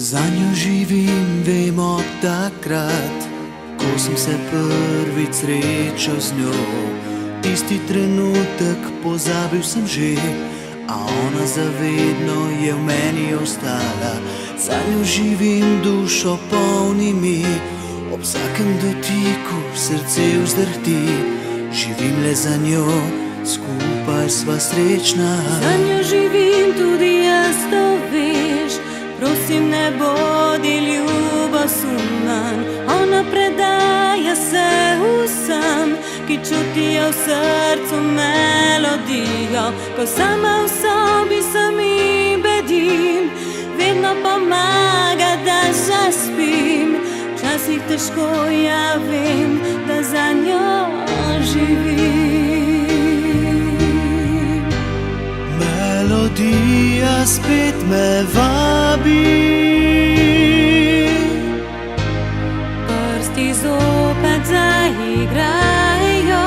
Zanjo živim, vem od takrat, ko sem se prvič srečal z njo. Tisti trenutek pozabil sem že, a ona zavedno je v meni ostala. Zanjo živim, dušo polni mi, ob vsakem dotiku srce vzdrhti. Živim le za njo, skupaj sva srečna. Zanjo živim, tudi jaz to veš. Prosim, ne bodi ljubosumna. Ona predaja se vsem, ki čutijo v srcu melodijo. Ko sama v sobi sami bedim, vedno pomaga, da zaspim. Včasih težko, ja vem, da za njo živim. Melodija spet me vabi, prsti zopet zaigrajo.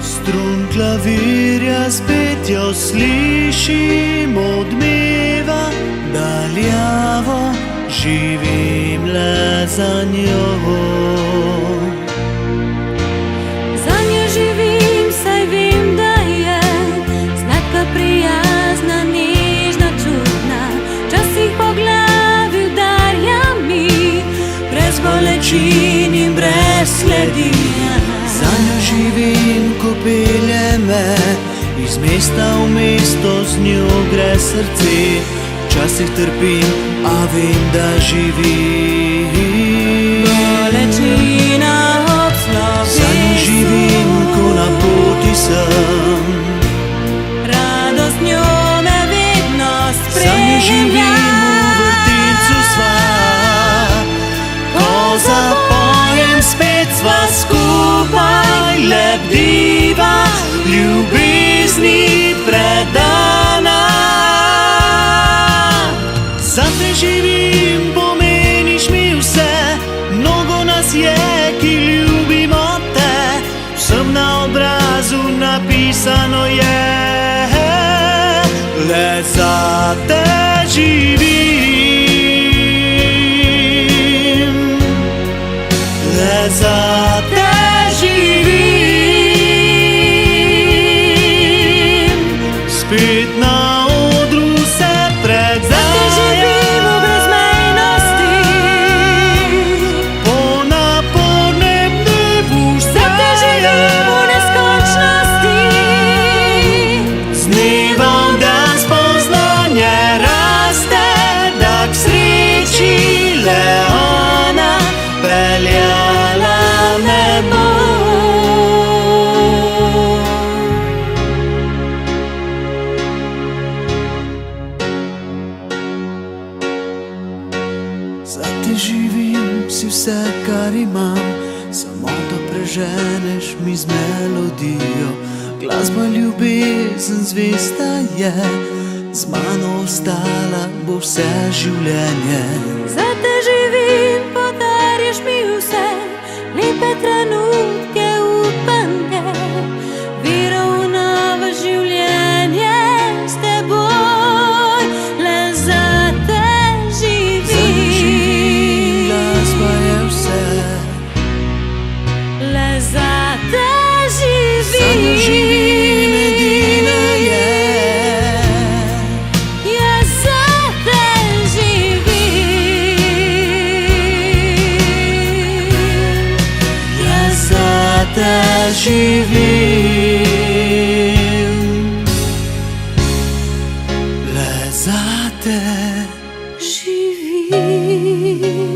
Strun klavirja spet jo slišim, odmeva daljavo. Živim le za njo. Zanjo živim, saj vem, da je znaka prijazna, nežna, čudna. Včasih po glavi udarja mi, brez bolečin in brez sledi. Zanjo živim, ko pelje me iz mesta v mesto, z njo gre srce. Včasih trpim, a vem, da živim. Bolečina obslovi. Zanjo živim, ko na poti sem. Radost njo me vedno spremlja. Zanjo živim, v vrtincu sva. Ko zapojem, spet sva skupaj, lebdiva, ljubezni predana. Zate živim, pomeniš mi vse, mnogo nas je, ki ljubimo te. Vsem na obrazu napisano je, le zate živim, le zate živim. Spet na odru se predajam. Zate živim, si vse, kar imam, samo da preženeš mi z melodijo. Glasba ljubezen zvesta je, z mano ostala bo vse življenje. Zate živim, podarjaš mi vse, lepe trenutke, upanje, vero v novo življenje s teboj. Le zate živim, glasba je vse. le zate Zanjo živim. živim, edina je. Jaz zate živim, Jaz zate živim, le zate živim.